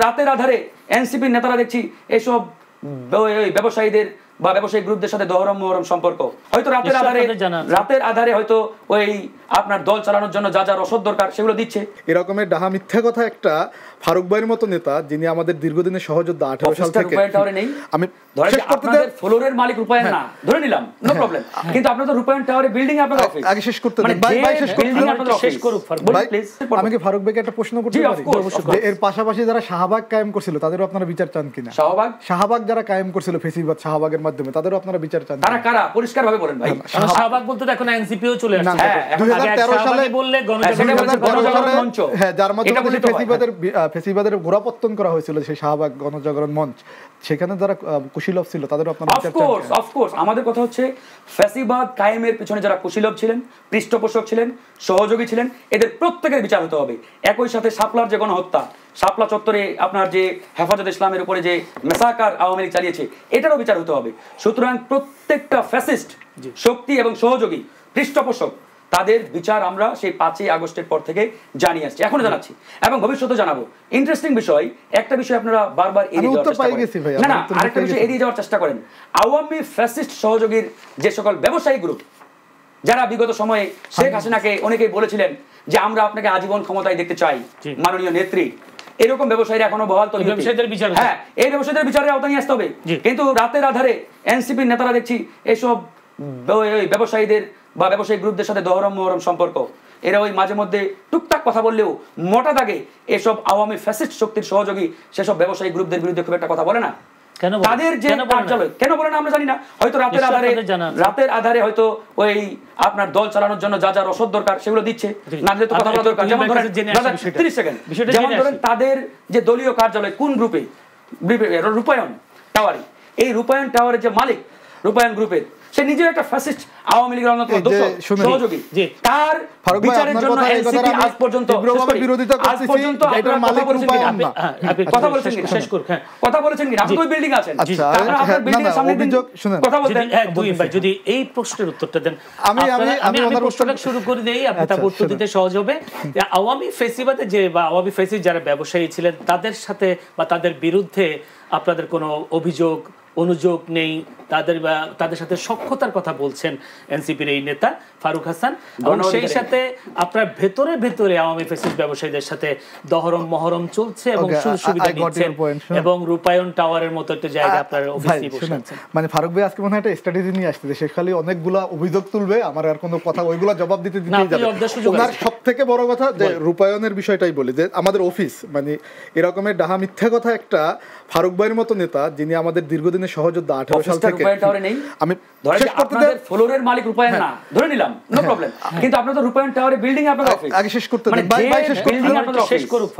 রাতের আধারে এনসিপির নেতারা দেখছি এসব ব্যবসায়ীদের বা ব্যবসায়ী গ্রুপদের সাথে দহরম মহরম সম্পর্ক, হয়তো রাতের আধারে হয়তো ওই আপনার দল চালানোর জন্য যা যা রসদ দরকার সেগুলো দিচ্ছে। এরকমের ডাহা মিথ্যা কথা একটা ফারুক ভাইয়ের মতো নেতা, যিনি আমাদের দীর্ঘদিনের সহযোদ্ধা 18 সাল থেকে, আমি আপনাদের ফ্লোরের মালিক রূপায়ণ না ধরে নিলাম, নো প্রবলেম, কিন্তু আপনারা তো রূপায়ণ টাওয়ারে বিল্ডিং আপনাদের অফিস আগে শেষ করতে দেন ভাই, শেষ করুক প্লিজ। আমি কি ফারুক ভাইকে একটা প্রশ্ন করতে পারি? এর পাশাপাশি যারা শাহবাগ কায়েম করছিল তাদেরও আপনারা বিচার চান কিনা? শাহবাগ যারা কায়েম করছিল ফেসিবাদ শাহবাগের মাধ্যমে, তাদেরও আপনারা বিচার চান? তারা কারা পরিষ্কার ভাবে বলেন ভাই। শাহবাগ বলতে তো এখন এনসিপিও চলে আসছে। 2013 সালে বললে গণজাগরণ মঞ্চ, হ্যাঁ, যার মাধ্যমে ফেসিবাদের গোড়াপত্তন করা হয়েছিল সেই শাহবাগ গণজাগরণ মঞ্চ, সেখানে যারা কুশীলভ ছিল তাদেরও আপনারা বিচার চান? অফকোর্স আমাদের কথা হচ্ছে ফ্যাসিবাদ কায়েমের পিছনে যারা কুশীলভ ছিলেন, পৃষ্ঠপোষক ছিলেন, সহযোগী ছিলেন, এদের প্রত্যেকের বিচার হতে হবে। একই সাথে শাপলার যে গণহত্যা, শাপলা চত্বরে আপনার যে হেফাজত ইসলামের উপরে যে মেসাকার আওয়ামী লীগ চালিয়েছে, এটারও বিচার হতে হবে। সুতরাং প্রত্যেকটা ফ্যাসিস্ট শক্তি এবং সহযোগী পৃষ্ঠপোষক তাদের বিচার আমরা সেই 5ই আগস্টের পর থেকে জানিয়ে আসছি, এখনো জানাচ্ছি এবং ভবিষ্যতে জানাবো। ইন্টারেস্টিং বিষয়, একটা বিষয় আপনারা বারবার এড়িয়ে যাওয়ার চেষ্টা করেন, না আরেকটা বিষয় এড়িয়ে যাওয়ার চেষ্টা করেন। আওয়ামী ফ্যাসিস্ট সহযোগীর যে সকল ব্যবসায়ী গ্রুপ, যারা বিগত সময়ে শেখ হাসিনাকে অনেকেই বলেছিলেন যে আমরা আপনাকে আজীবন ক্ষমতায় দেখতে চাই মাননীয় নেত্রী, এরকম ব্যবসায়ীরা এখনো বহাল তৈরি, হ্যাঁ, এই ব্যবসায়ীদের বিচারের আওতায় নিয়ে আসতে হবে। কিন্তু রাতের আধারে এনসিপির নেতারা দেখছি এসব ব্যবসায়ীদের বা ব্যবসায়ী গ্রুপদের সাথে দহরম মহরম সম্পর্ক, এরা ওই মাঝে মধ্যে টুকটাক কথা বললেও মোটা দাগে এসব আওয়ামী ফ্যাসিস্ট শক্তির সহযোগী সেসব ব্যবসায়ী গ্রুপদের বিরুদ্ধে খুব একটা কথা বলে না। তাদের যে কার্যালয় কেন বলে না আমরা জানি না, হয়তো রাতের আধারে হয়তো ওই আপনার দল চালানোর জন্য যা যা রসদ দরকার সেগুলো দিচ্ছে, না দিলে তো কথা বলা দরকার। যেমন ধরেন 30 সেকেন্ড, যেমন ধরেন তাদের যে দলীয় কার্যালয় কোন গ্রুপে, রূপায়ণ টাওয়ারে, এই রূপায়ণ টাওয়ারের যে মালিক রূপায়ণ গ্রুপের, সে নিজেও একটা ফ্যাসিস্ট আওয়ামী লীগের অন্যতম সহযোগী, তার বিচারের জন্য এনসিপি আজ পর্যন্ত বিরোধিতা করতেছি, এটার মালিক রূপায়ণ না। কথা বলেছেন কি শেষ করুন, হ্যাঁ কথা বলেছেন কি? আপনি ওই বিল্ডিং আছেন, আপনারা আপনার বিল্ডিং এর সামনে কথা বলতেন। দুই ভাই যদি এই প্রশ্নের উত্তরটা দেন, আমি প্রশ্নটা শুরু করে দেই, আপনি তা উত্তর দিতে সহজ হবে। আওয়ামী ফেসিবাদে যে বা আওয়ামী ফেসিস্ট যারা ব্যবসায়ী ছিলেন তাদের সাথে বা তাদের বিরুদ্ধে আপনাদের কোনো অভিযোগ অনুযোগ নেই, তাদের সাথে সখ্যতার কথা বলছেন এনসিপির এই নেতা ফারুক হাসান, এবং সেই সাথে আপনার ভেতরে ভেতরে আওয়ামী ফ্যাসিস্ট ব্যবসায়ীদের সাথে দহরম মহরম চলছে এবং সুবিধা নিচ্ছেন, এবং রূপায়ণ টাওয়ারের মতো একটা জায়গা আপনার অফিসে বসেছেন। মানে ফারুক ভাই আজকে মনে হয় একটা স্ট্র্যাটেজি নিয়ে আসছে, সে খালি অনেকগুলা অভিযোগ তুলবে, আমার আর কোনো কথা ওইগুলা জবাব দিতে যাবে। ওনার সবথেকে বড় কথা যে রূপায়ণের বিষয়টাই বলি, যে আমাদের অফিস মানে এরকমের ডাহা মিথ্যা কথা একটা ফারুক ভাইয়ের মতো নেতা, যিনি আমাদের দীর্ঘদিনের সহযোদ্ধা 18 সাল থেকে, আমি আপনাদের ফ্লোরের মালিক রূপায়ণ না ধরে নিলাম, নো প্রবলেম, কিন্তু আপনারা তো রূপায়ণ টাওয়ারে বিল্ডিং আপনাদের অফিস আগে শেষ করতে দেন ভাই, শেষ করুক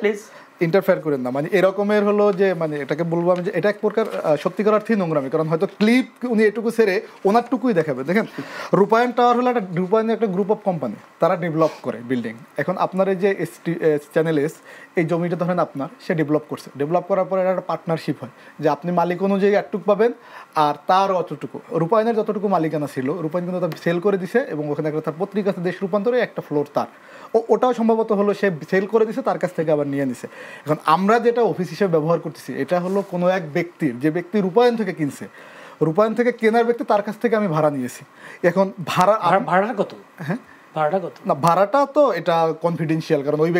প্লিজ। ইন্টারফেয়ার করেন না, মানে এরকমের হলো যে মানে এটাকে বলবো আমি যে এটা এক প্রকার সত্যিকার অর্থে নোংরামি, কারণ হয়তো ক্লিপ উনি এটুকু ছেড়ে ওনারটুকুই দেখাবে। দেখেন রূপায়ণ টাওয়ার হলো একটা গ্রুপ অফ কোম্পানি, তারা ডেভেলপ করে বিল্ডিং। এখন আপনার এই যে চ্যানেল এস, এই জমিটা ধরেন আপনার, সে ডেভেলপ করছে, ডেভেলপ করার পরে একটা পার্টনারশিপ হয় যে আপনি মালিক অনুযায়ী একটুকু পাবেন আর তার অতটুকু, রূপায়ণের যতটুকু মালিকানা ছিল রূপায়ণ কিন্তু তার সেল করে দিছে, এবং ওখানে একটা তার পত্রিকা আছে দেশ রূপান্তরে, একটা ফ্লোর তার, ওটাও সম্ভবত হলো সে সেল করে দিছে, তার কাছ থেকে আবার নিয়ে নিছে। এখন আমরা যেটা অফিস হিসেবে ব্যবহার করতেছি, এটা হলো কোনো এক ব্যক্তির, যে ব্যক্তি রূপায়ণ থেকে কিনছে, রূপায়ণ থেকে কেনার ব্যক্তি, তার কাছ থেকে আমি ভাড়া নিয়েছি। এখন ভাড়া কত? হ্যাঁ ভাড়াটা কত? না ভাড়াটা তো এটা কনফিডেন্সিয়াল, কারণ ওই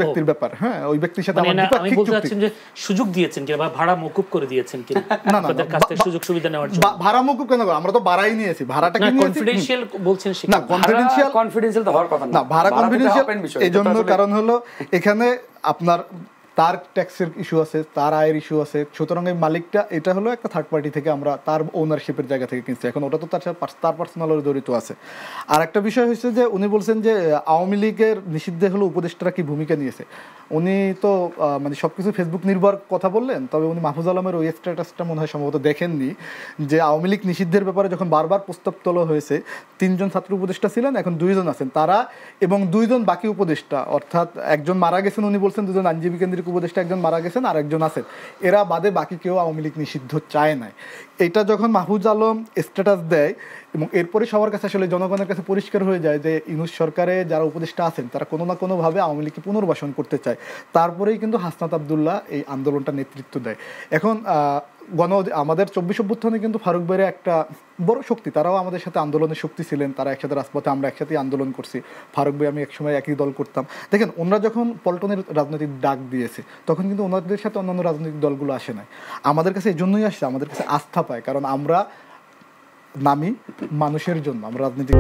ব্যক্তির ব্যাপার, হ্যাঁ ওই ব্যক্তির সাথে আমি বলতে চাচ্ছেন যে সুযোগ দিয়েছেন কি বা ভাড়া মকুব করে দিয়েছেন কি? না আপনাদের কাছ থেকে সুযোগ সুবিধা নেওয়ার জন্য ভাড়া মকুব কেন? আমরা তো ভাড়াই নিয়েছি, ভাড়াটা কি কনফিডেন্সিয়াল বলছেন? না কনফিডেন্সিয়াল তো হওয়ার কথা না, ভাড়া কনফিডেন্সিয়াল এইজন্য, কারণ হলো এখানে আপনার তার ট্যাক্সের ইস্যু আছে, তার আয়ের ইস্যু আছে, সুতরাং এই মালিকটা এটা হলো একটা থার্ড পার্টি থেকে আমরা তার ওনারশিপের জায়গা থেকে কিনছি। এখন ওটা তো তার পার্সোনাল জড়িত আছে। আর একটা বিষয় হচ্ছে যে উনি বলছেন যে আওয়ামী লীগের নিষিদ্ধে হলো উপদেষ্টারা কি ভূমিকা নিয়েছে। উনি তো মানে সব কিছু ফেসবুক নির্ভর কথা বললেন, তবে উনি মাহফুজ আলমের ওই স্ট্যাটাসটা মনে হয় সম্ভবত দেখেননি, যে আওয়ামী লীগ নিষিদ্ধের ব্যাপারে যখন বারবার প্রস্তাব তোলা হয়েছে, 3 জন ছাত্র উপদেষ্টা ছিলেন, এখন 2 জন আছেন তারা, এবং 2 জন বাকি উপদেষ্টা, অর্থাৎ একজন মারা গেছেন, উনি বলছেন 2 জন আইনজীবী কেন্দ্রিক উপদেষ্টা একজন মারা গেছেন আর একজন আছেন, এরা বাদে বাকি কেউ আওয়ামী লীগ নিষিদ্ধ চায় নাই। এটা যখন মাহফুজ আলম স্ট্যাটাস দেয়, এবং এরপরে সবার কাছে আসলে জনগণের কাছে পরিষ্কার হয়ে যায় যে ইউনূস সরকারে যারা উপদেষ্টা আছেন তারা কোনো না কোনোভাবে আওয়ামী লীগকে পুনর্বাসন করতে চায়। তারপরেই কিন্তু হাসনাত আবদুল্লাহ এই আন্দোলনটা নেতৃত্ব দেয়। এখন আমাদের 24 অভ্যুত্থানে কিন্তু ফারুক ভাইরা একটা বড় শক্তি, তারাও আমাদের সাথে আন্দোলনের শক্তি ছিলেন, তারা একসাথে রাজপথে, আমরা একসাথে আন্দোলন করছি। ফারুক ভাই আমি একসময় একই দল করতাম। দেখেন ওনারা যখন পল্টনের রাজনৈতিক ডাক দিয়েছে তখন কিন্তু ওনাদের সাথে অন্যান্য রাজনৈতিক দলগুলো আসে নাই, আমাদের কাছে এই জন্যই আসছে, আমাদের কাছে আস্থা পায়, কারণ আমরা নামি মানুষের জন্য, আমরা রাজনীতি